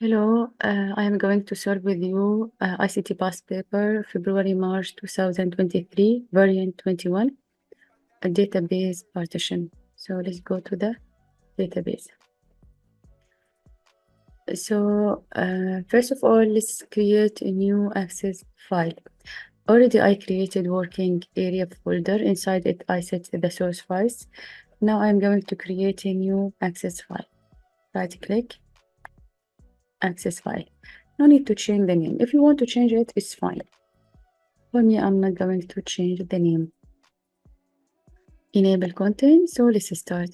Hello, I am going to solve with you ICT past paper, February-March 2023, variant 21, a database partition. So let's go to the database. So first of all, let's create a new access file. Already I created working area folder. Inside it, I set the source files. Now I'm going to create a new access file. Right click, access file. No need to change the name. If you want to change it, it's fine. For me, I'm not going to change the name. Enable content. So let's start.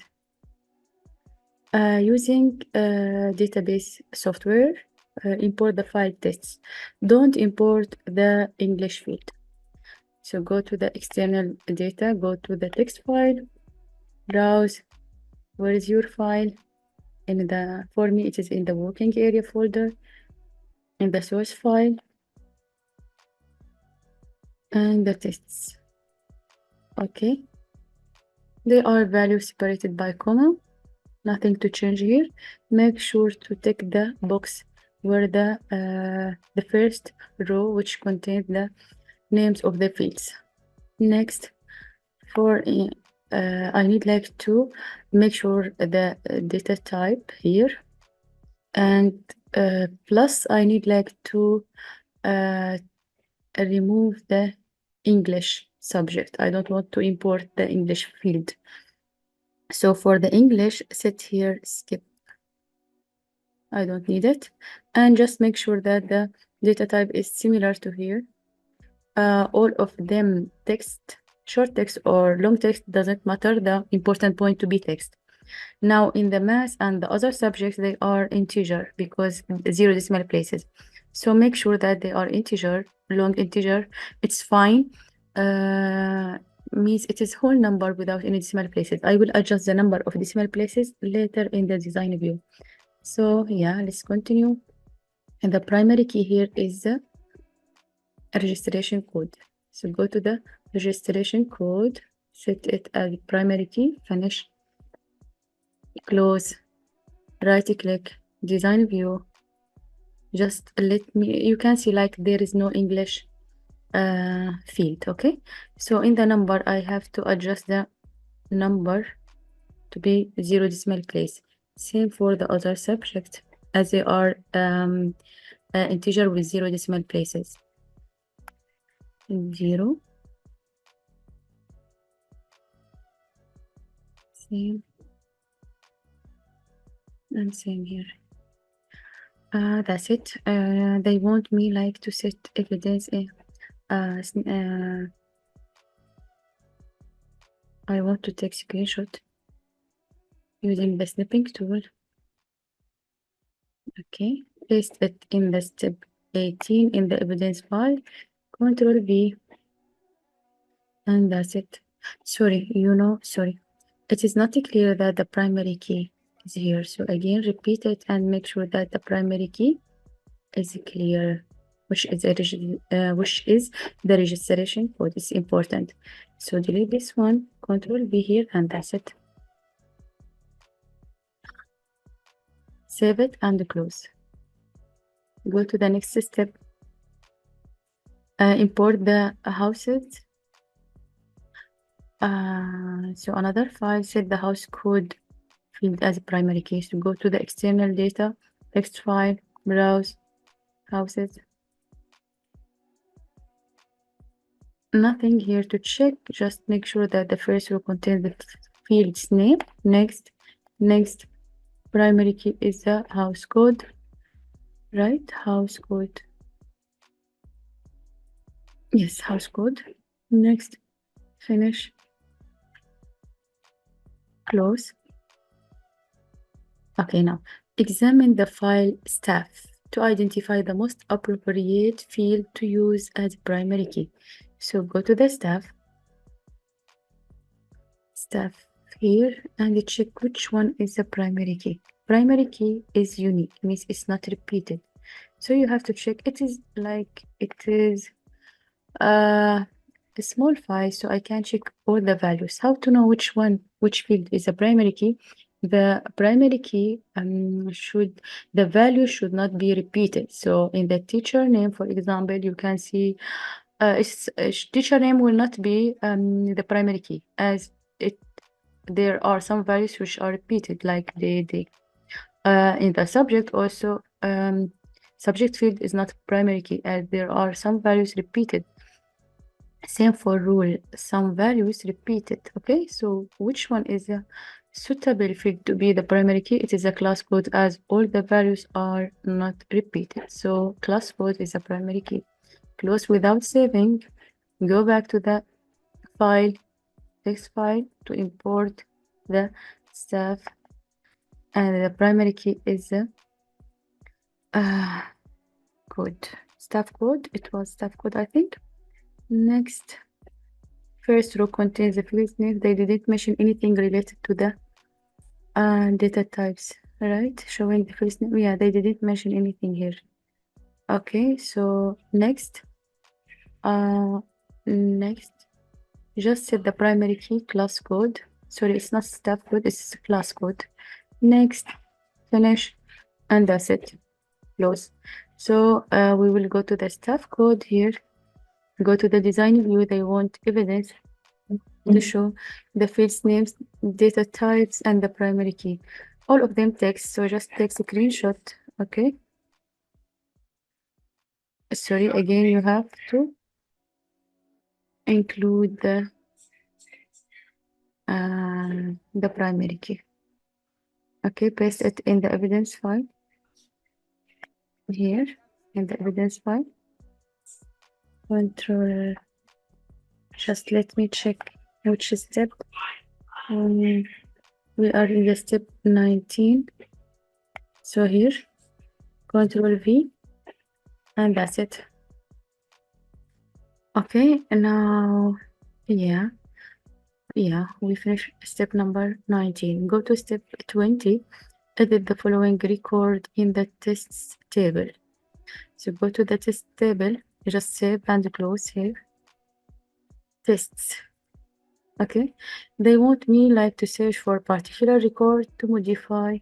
Using database software, import the file tests. Don't import the English field. So go to the external data, go to the text file, browse. Where is your file? For me, it is in the working area folder, in the source file, and the tests. Okay. They are values separated by comma. Nothing to change here. Make sure to tick the box where the first row, which contains the names of the fields. Next, I need like to make sure the data type here, and plus I need like to remove the English subject. I don't want to import the English field. So for the English, set here skip. I don't need it. And just make sure that the data type is similar to here. All of them text, short text or long text, doesn't matter. The important point to be text. Now in the math and the other subjects, they are integer because 0 decimal places. So make sure that they are integer, long integer. It's fine. Means it is whole number without any decimal places. I will adjust the number of decimal places later in the design view. So yeah, let's continue. And the primary key here is the registration code. So go to the registration code, set it as primary key, finish, close, right click, design view. Just you can see like there is no English field. Okay, so in the number I have to adjust the number to be 0 decimal place. Same for the other subject, as they are integer with 0 decimal places. 0, same, and same here. That's it. They want me like to set evidence in I want to take screenshot using the snipping tool. Okay, paste it in the step 18 in the evidence file, Control V, and that's it. Sorry, sorry. It is not clear that the primary key is here. So again, repeat it and make sure that the primary key is clear, which is the registration code. It's important. So delete this one, Control V here, and that's it. Save it and close. Go to the next step. Import the houses. So another file, set the house code field as a primary key. So go to the external data, text file, browse, houses. Nothing here to check, just make sure that the first row contains the field's name. Next, primary key is the house code, right? House code. Yes, house code. Next, finish, close. Okay, now examine the file staff to identify the most appropriate field to use as primary key. So go to the staff here and check which one is the primary key. Primary key is unique, means it's not repeated. So you have to check. It is a small file, so I can check all the values. How to know which field is a primary key? the primary key the value should not be repeated. So in the teacher name, for example, you can see teacher name will not be the primary key, as there are some values which are repeated, like the in the subject also. Subject field is not primary key, as there are some values repeated. Same for rule, some values repeated. Okay, so which one is a suitable field to be the primary key? It is a class code, as all the values are not repeated. So class code is a primary key. Close without saving. Go back to the file, text file, to import the staff, and the primary key is the code, staff code. It was staff code, I think. Next. First row contains the field name. They didn't mention anything related to the data types, right? Showing the first name. Yeah, they didn't mention anything here. Okay, so next, just set the primary key, class code. Sorry, it's not staff code, it's class code. Next, finish, and that's it. Close. So we will go to the staff code here. Go to the design view. They want evidence to show the fields names, data types, and the primary key. All of them text, so just take a screenshot. Okay. Sorry, again, you have to include the primary key. Okay, paste it in the evidence file. Here, in the evidence file. Control. Just let me check which step. We are in the step 19. So here, Control V, and that's it. Okay, now, yeah, we finished step number 19. Go to step 20. Edit the following record in the tests table. So go to the test table, just save and close here. Tests. Okay, they want me like to search for particular record to modify.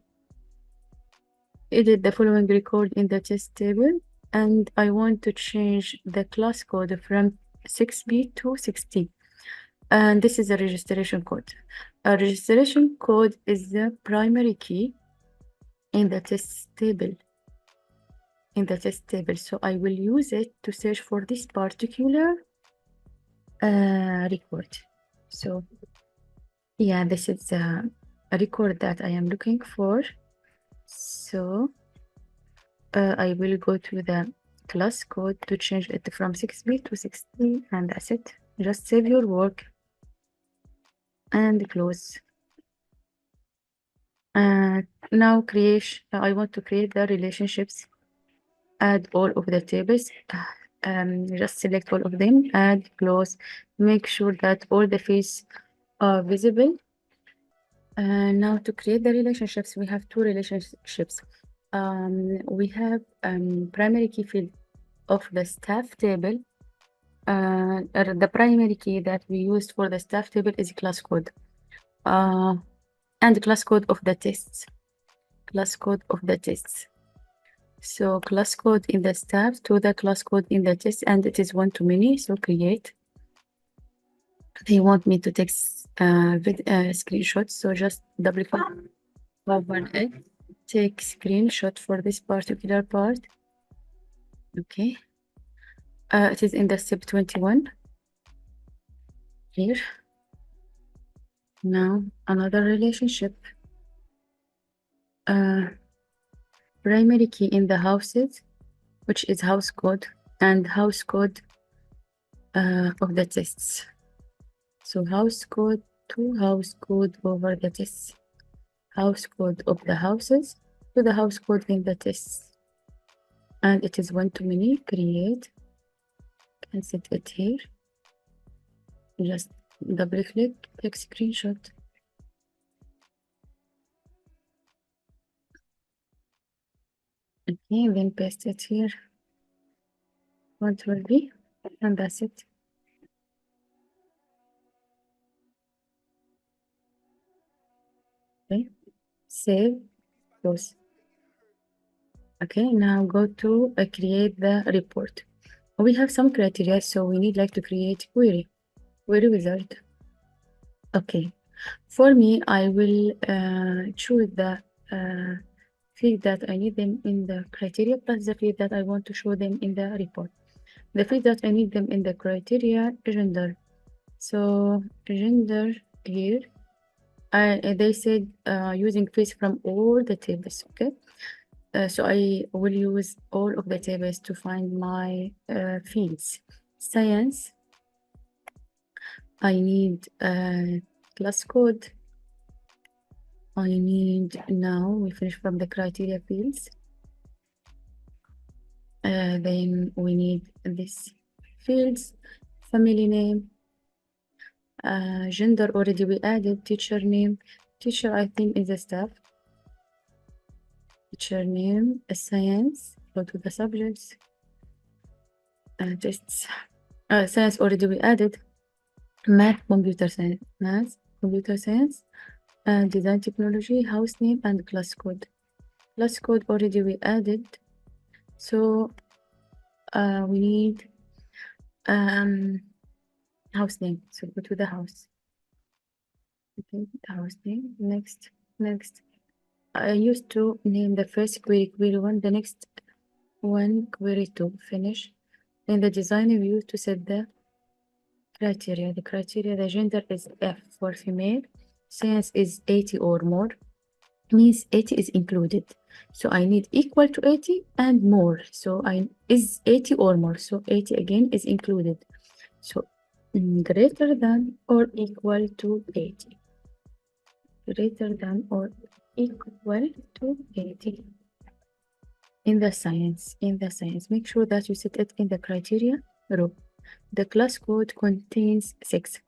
Edit the following record in the test table, and I want to change the class code from 6B to 60. And this is a registration code. A registration code is the primary key in the test table. So I will use it to search for this particular record. So yeah, this is a record that I am looking for. So I will go to the class code to change it from 6B to 60, and that's it. Just save your work and close. Now I want to create the relationships. Add all of the tables. Just select all of them, add, close. Make sure that all the fields are visible. Now to create the relationships, we have two relationships. We have primary key field of the staff table. The primary key that we used for the staff table is class code. And the class code of the tests. So class code in the staff to the class code in the test, and it is one-to-many. So create. They want me to take screenshots, so just double click on it. Take screenshot for this particular part. Okay. It is in the step 21. Here. Now another relationship. Primary key in the houses, which is house code, and house code of the tests. So house code to house code over the tests. House code of the houses to the house code in the tests. And it is one-to-many. Create. Can set it here. Just double click, take screenshot. Okay, then paste it here. Control V, and that's it. Okay. save, close. Okay, now go to create the report. We have some criteria, so we need like to create query wizard. Okay, for me, I will choose the field that I need them in the criteria plus the field that I want to show them in the report. The field that I need them in the criteria, gender. So gender here, they said using fields from all the tables, okay? So I will use all of the tables to find my fields. Science, I need class code. I need, now we finish from the criteria fields. Then we need this fields, family name, gender already we added, teacher name, teacher I think is a staff, teacher name, science, go to the subjects, tests, science already we added, math, computer science, design technology, house name, and class code. Class code already we added, so we need house name, so go to the house. Okay, the house name, next. I used to name the first query 1, the next one query 2, finish. In the design view to set the criteria. The criteria, the gender is F for female, science is 80 or more, means 80 is included. So I need equal to 80 and more. So I is 80 or more. So 80 again is included. So greater than or equal to 80. Greater than or equal to 80. In the science, make sure that you set it in the criteria row. The class code contains 6.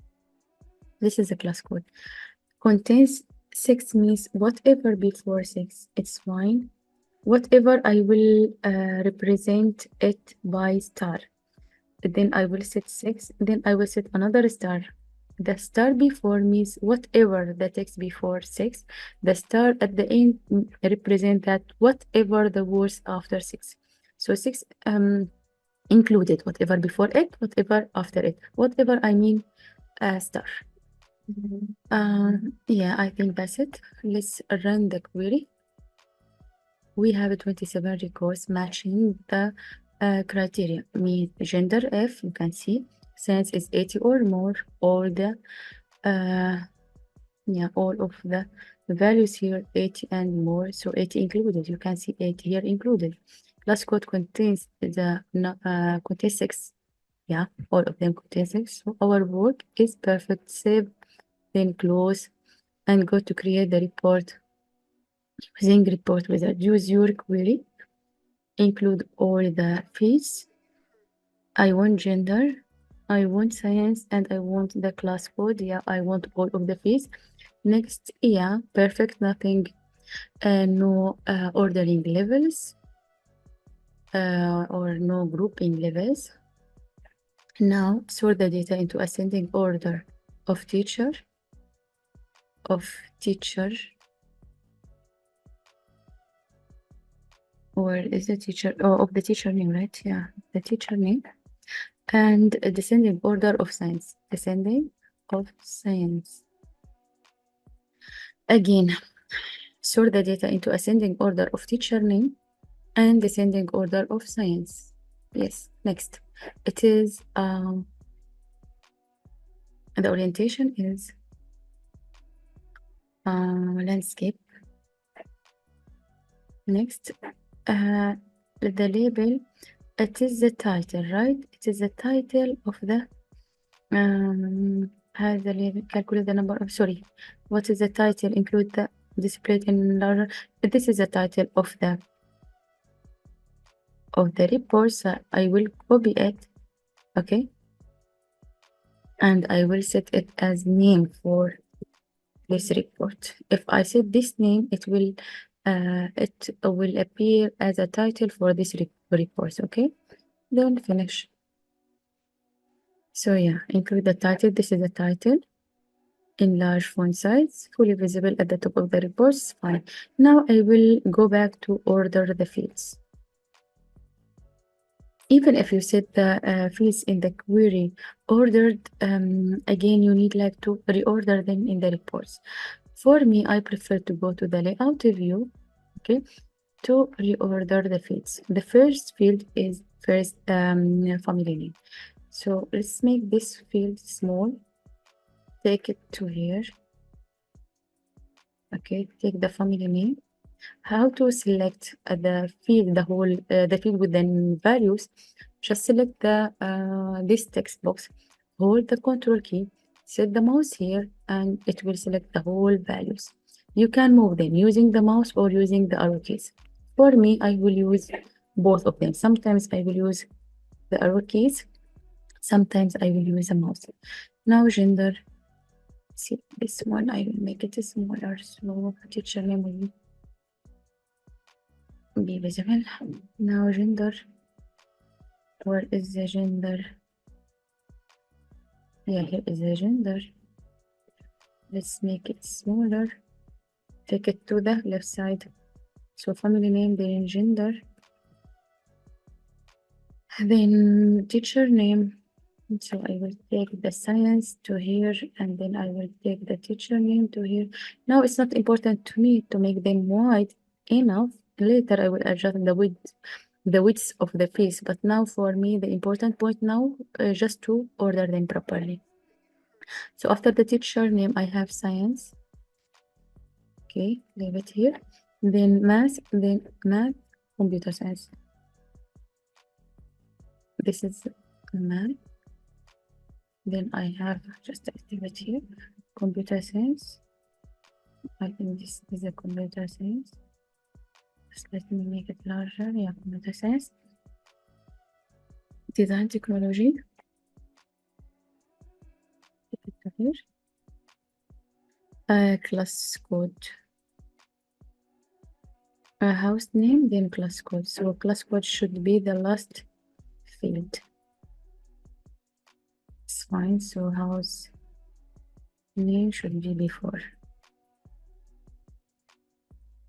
This is the class code. Contains 6 means whatever before 6, it's fine. Whatever I will represent it by star. Then I will set 6, then I will set another star. The star before means whatever the text before 6. The star at the end represent that whatever the words after 6. So 6 included, whatever before it, whatever after it, whatever I mean star. Yeah, I think that's it. Let's run the query. We have 27 records matching the criteria. Means gender F, you can see, science is 80 or more, all the all of the values here 80 and more, so 80 included. You can see 80 here included. Class code contains the contains 6. Yeah, all of them contain 6. So our work is perfect. Save, then close, and go to create the report. Using report wizard, use your query, include all the fields. I want gender, I want science, and I want the class code. Yeah, I want all of the fields. Next, yeah, perfect, nothing, no ordering levels or no grouping levels. Now, sort the data into ascending order of teacher, or is the teacher, of the teacher name, right? Yeah, the teacher name. And a descending order of science. Descending of science. Again, sort the data into ascending order of teacher name and descending order of science. Yes, next. It is, the orientation is landscape. Next, the label, it is the title, right? It is the title of the هذا label, calculate the number of, sorry, what is the title, include the displayed in larger, this is the title of the report, so I will copy it, okay, and I will set it as name for this report. If I set this name, it will appear as a title for this report, okay, then finish. So yeah, include the title. This is the title. enlarge font size, fully visible at the top of the reports, fine. Now I will go back to order the fields. Even if you set the fields in the query ordered, again, you need like to reorder them in the reports. For me, I prefer to go to the layout view, okay, to reorder the fields. The first field is first family name. So let's make this field small. Take it to here. Okay, take the family name. How to select the field, the field with the values? Just select the this text box, hold the control key, set the mouse here, and it will select the whole values. You can move them using the mouse or using the arrow keys. For me, I will use both of them. Sometimes I will use the arrow keys, sometimes I will use a mouse. Now gender, see this one, I will make it smaller so teacher name will be visible. Now gender, where is the gender? Yeah, here is the gender. Let's make it smaller. Take it to the left side. So family name, then gender, then teacher name. So I will take the science to here, and then I will take the teacher name to here. Now it's not important to me to make them wide enough. Later I will adjust the width of the face. But now for me, the important point now, just to order them properly. So after the teacher name, I have science. Okay, leave it here. Then math, computer science. This is math. Then I have just activate here, computer science. I think this is a computer science. Just let me make it larger. Yeah, computer science. Design technology. Here. Class code. House name, then class code. So class code should be the last field. It's fine. So house name should be before.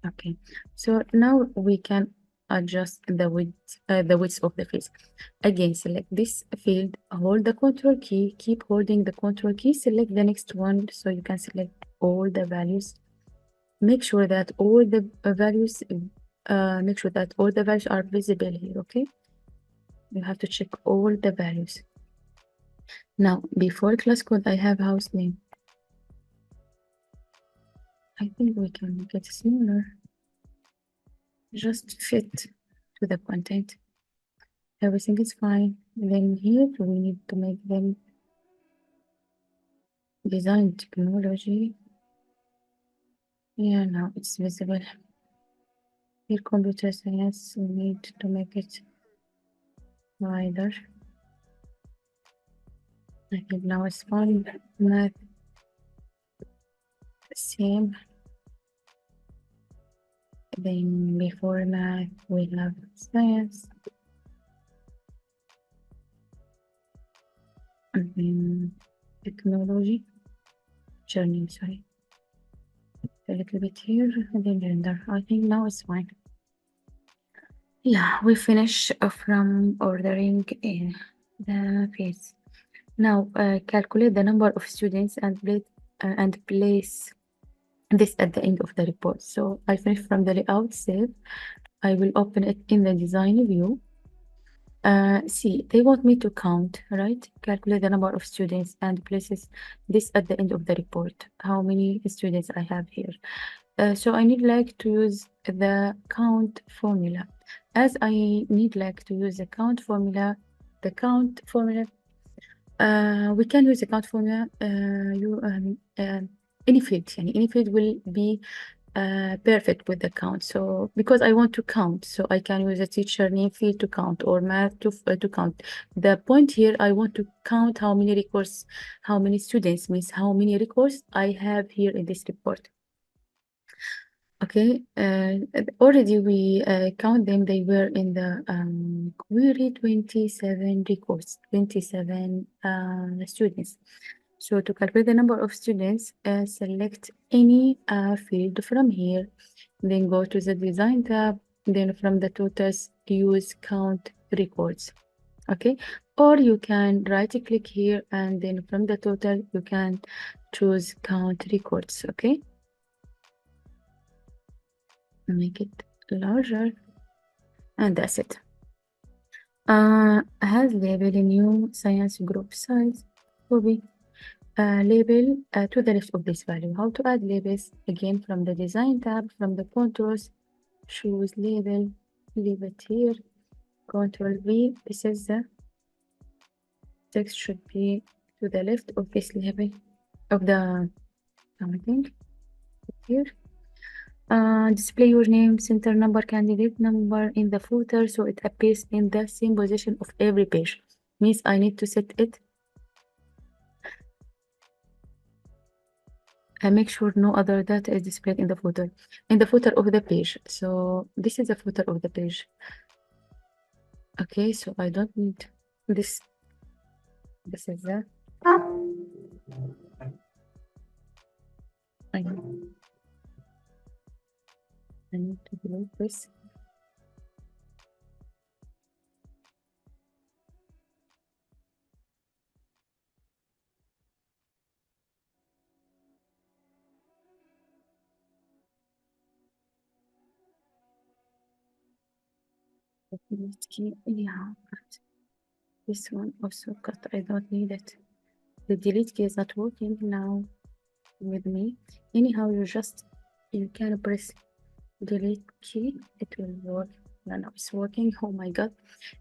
Okay, so now we can adjust the width of the field. Again, select this field, hold the control key, keep holding the control key, select the next one so you can select all the values. Make sure that all the values are visible here. Okay, you have to check all the values. Now before class code, I have house name. I think we can make it smaller, just fit to the content. Everything is fine. Then here we need to make them design technology. Yeah, now it's visible. Here computer science, we need to make it wider. I think now it's fine. Math, same. Then before math, we have science. And then technology, journey, sorry. A little bit here, and then gender. I think now it's fine. Yeah, we finish from ordering in the fields. Now, calculate the number of students and place this at the end of the report. So I finished from the layout save. I will open it in the design view. See, they want me to count, right? Calculate the number of students and places this at the end of the report. How many students I have here. So I need like to use the count formula. As I need like to use the count formula, we can use the count formula. Any field, any field will be perfect with the count. So because I want to count, so I can use a teacher name field to count or math to count. The point here, I want to count how many records, how many students means how many records I have here in this report. Okay, already we count them. They were in the query 27 records, 27 students. So to calculate the number of students, select any field from here, then go to the design tab, then from the totals, use count records. Okay, or you can right click here and then from the total you can choose count records. Okay, make it larger and that's it. Has label a new science group size copy label to the left of this value. How to add labels? Again, from the design tab, from the contours, choose label, leave it here, Control V. This is the text should be to the left of this label of the something here. Display your name, center number, candidate number in the footer so it appears in the same position of every page. Means I need to set it and make sure no other data is displayed in the footer. In the footer of the page. So this is the footer of the page. Okay, so I don't need this. This is the I need to delete this. Delete key. Yeah, but this one also cut. I don't need it. The delete key is not working now with me. Anyhow, you can press delete key. It will work. No, no, it's working. Oh my god.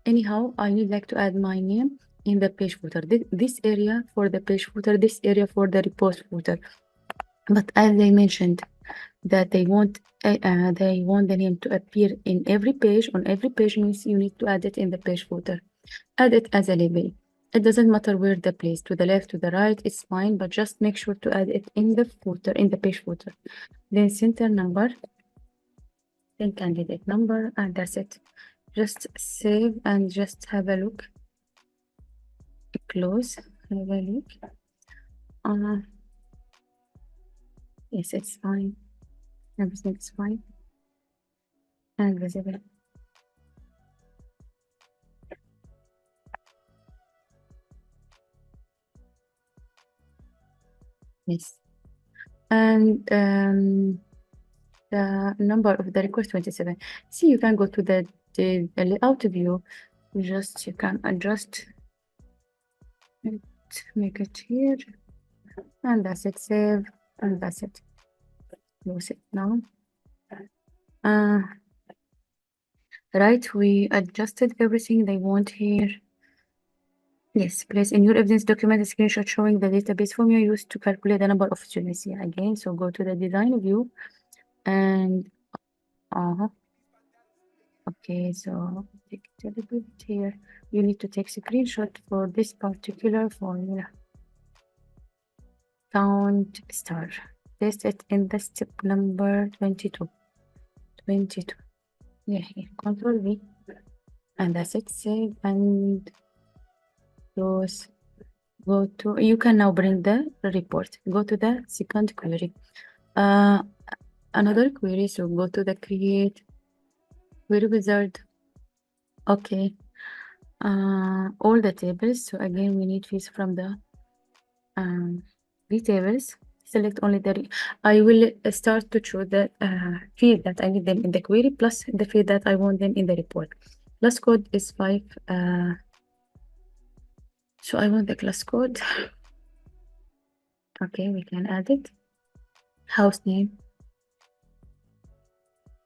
Anyhow, I need like to add my name in the page footer. This area for the page footer, this area for the report footer. But as I mentioned, that they want the name to appear in every page. On every page means you need to add it in the page footer. Add it as a label. It doesn't matter where the place, to the left, to the right, it's fine, but just make sure to add it in the footer, in the page footer. Then center number, then candidate number, and that's it. Just save and just have a look. Close, have a look. Yes, it's fine. Everything's fine and visible. Yes. And the number of the request 27. See, you can go to the layout view. Just you can adjust it, make it here, and that's it. Save, and that's it. Close it now. Right, we adjusted everything they want here. Yes, place in your evidence document a screenshot showing the database formula used to calculate the number of students. Yeah, again, so go to the design view and okay, so take it a little bit here. You need to take screenshot for this particular formula. Count star. Paste it in the step number 22. 22. Yeah, here. Control V. And that's it. Save and close. Go to, you can now bring the report. Go to the second query. Another query, so go to the create query wizard. Okay. All the tables. So again, we need fees from the tables. Select only the. I will start to choose the field that I need them in the query plus the field that I want them in the report. Class code is 5. So I want the class code. Okay, we can add it. House name.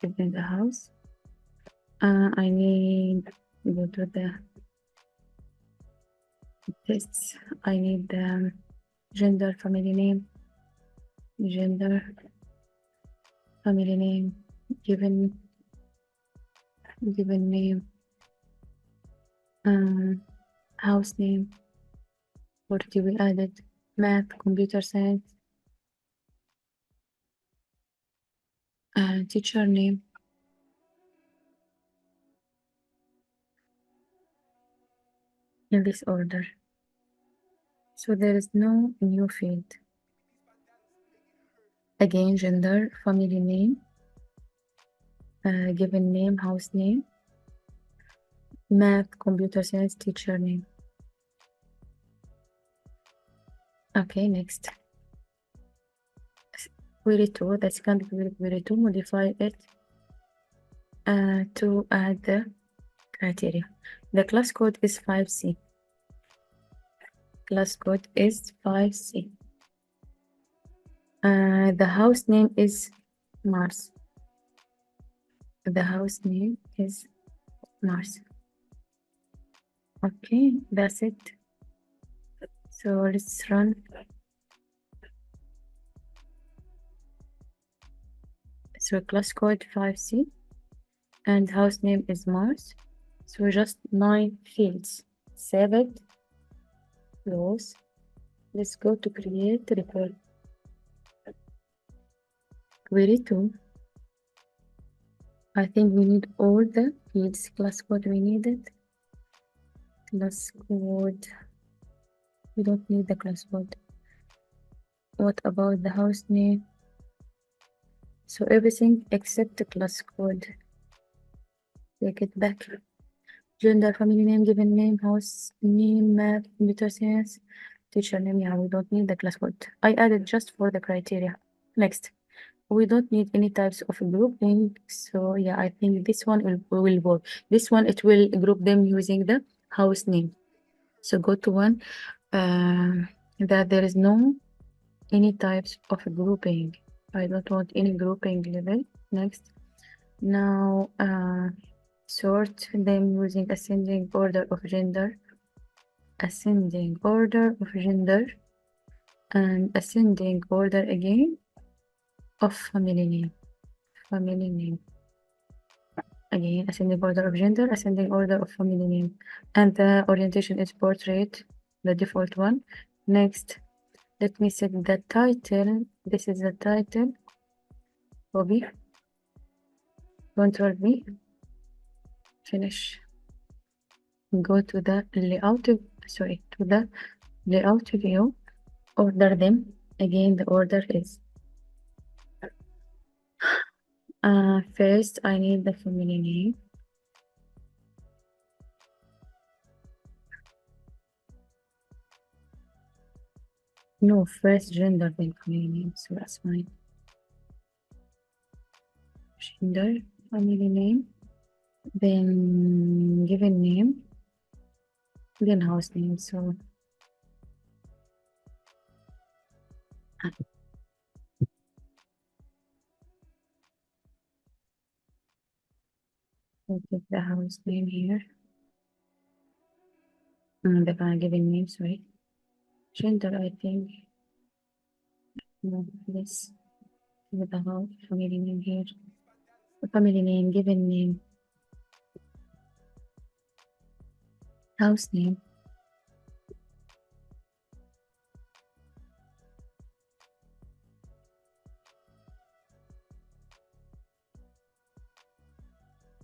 Give them the house. I need go to the tests. I need the gender, family name, gender, family name, given name, house name. What do we added? Math, computer science, teacher name. In this order. So there is no new field. Again, gender, family name, given name, house name, math, computer science, teacher name. Okay, next. Query 2, the second query 2, modify it to add the criteria. The class code is 5C. Class code is 5C. The house name is Mars. The house name is Mars. Okay, that's it. So let's run. So class code 5C and house name is Mars. So just 9 fields. Save it. Close. Let's go to create report. Query 2. I think we need all the fields. Class code we need it. Class code. We don't need the class code. What about the house name? So everything except the class code. Take it back. Gender, family name, given name, house name, math, computer science, teacher name. Yeah, we don't need the class code. I added just for the criteria. Next, we don't need any types of grouping. So yeah, I think this one will work. This one, it will group them using the house name. So go to one that there is no any types of grouping. I don't want any grouping level. Next. Now sort them using ascending order of gender, ascending order of gender, and ascending order again of family name. Family name. Again, ascending order of gender, ascending order of family name. And the orientation is portrait, the default one. Next, let me set the title. This is the title. Hobby. Control V. Finish. Go to the layout, to the layout view. Order them. Again, the order is first I need the family name. No, first gender, then family name, so that's fine. Gender, family name, then given name, then house name. So I'll put the house name here. The given name, sorry. Gender, I think. No, this with the house family name here. Family name, given name, house name.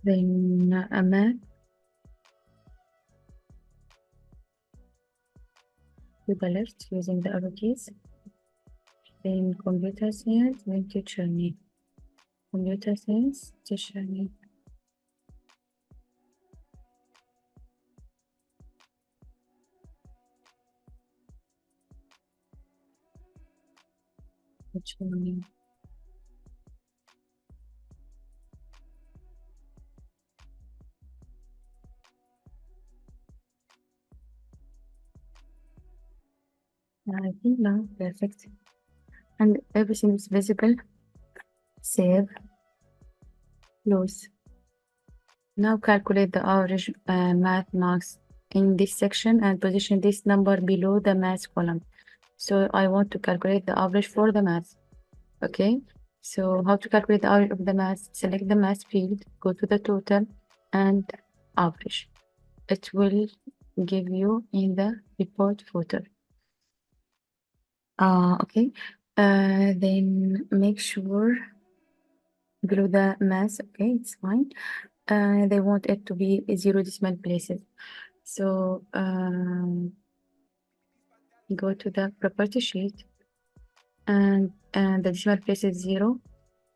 Then a map to the left using the arrow keys. Then computer science, then teacher name. Computer science, teacher name. Teacher name. I think now perfect. And everything is visible. Save. Close. Now calculate the average math marks in this section and position this number below the math column. So I want to calculate the average for the math. Okay. So how to calculate the average of the math? Select the math field, go to the total and average. It will give you in the report footer. Okay. Then make sure below the mass. Okay, it's fine. They want it to be 0 decimal places. So go to the property sheet, and the decimal place is 0.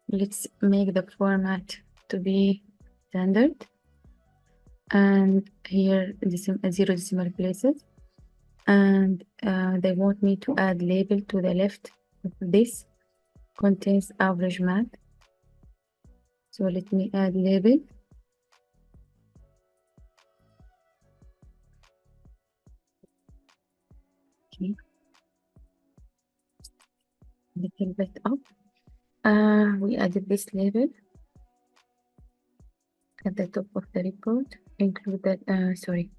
Let's make the format to be standard, and here 0 decimal places, and they want me to add label to the left of this contains average math. So let me add label. Okay, little bit up. We added this label at the top of the report. Include that. Sorry,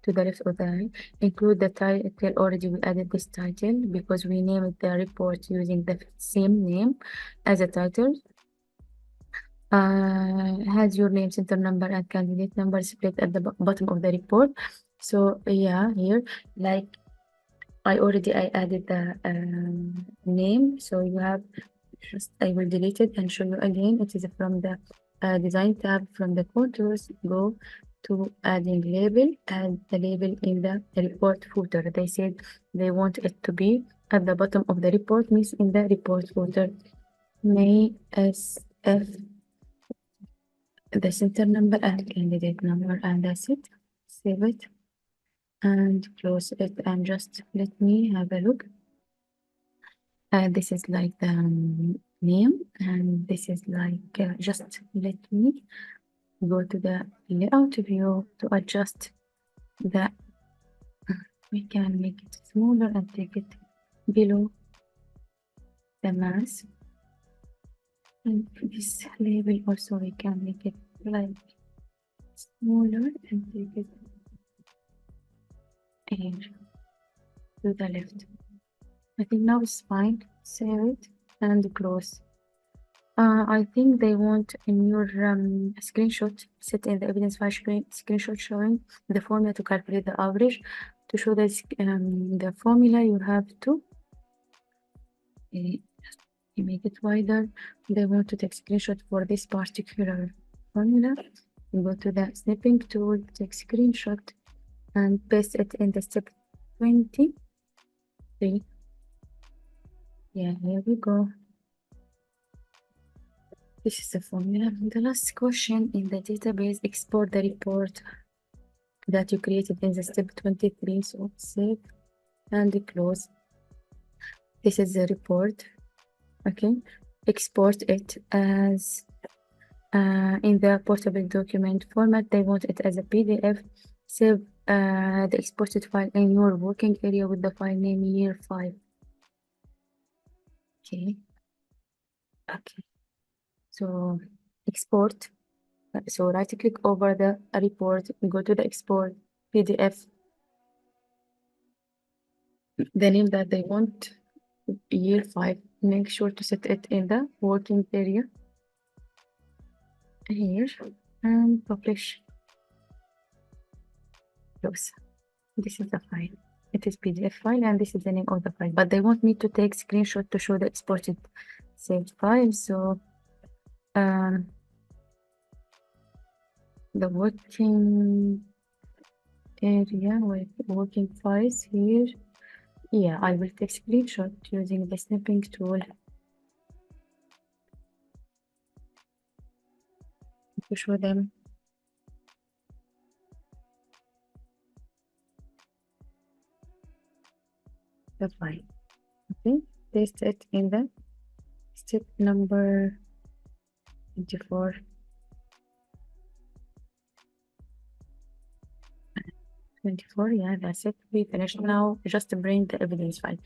to the left of the line. Include the title. Already we added this title because we named the report using the same name as a title. Has your name, center number, and candidate number split at the bottom of the report. So yeah, here, like I added the name. So you have just, I will delete it and show you again. It is from the design tab. From the contours, go to adding label, add the label in the report footer. They said they want it to be at the bottom of the report, means in the report footer. May SF, the center number and candidate number, and that's it. Save it and close it, and just let me have a look. This is like the name, and this is like just let me go to the layout view to adjust the. We can make it smaller and take it below the mass. And this label also we can make it like smaller and take it here to the left. I think now it's fine. Save it and close. I think they want in your screenshot, set in the evidence file screenshot showing the formula to calculate the average. To show this, the formula, you have to make it wider. They want to take screenshot for this particular formula. You go to the snipping tool, take screenshot, and paste it in the step 23. Yeah, here we go. This is the formula. The last question in the database, export the report that you created in the step 23. So save and close. This is the report. Okay, export it as in the portable document format. They want it as a PDF. Save the exported file in your working area with the file name year 5. Okay. So export. So right click over the report, go to the export PDF. The name that they want, year 5. Make sure to set it in the working area here and publish. Close. This is the file. It is PDF file, and this is the name of the file. But they want me to take screenshot to show the exported saved file. So the working area with working files here. Yeah, I will take screenshot using the snipping tool to show them. The file. Okay, paste it in the step number 24. 24, yeah, that's it. We finished now. Just bring the evidence file.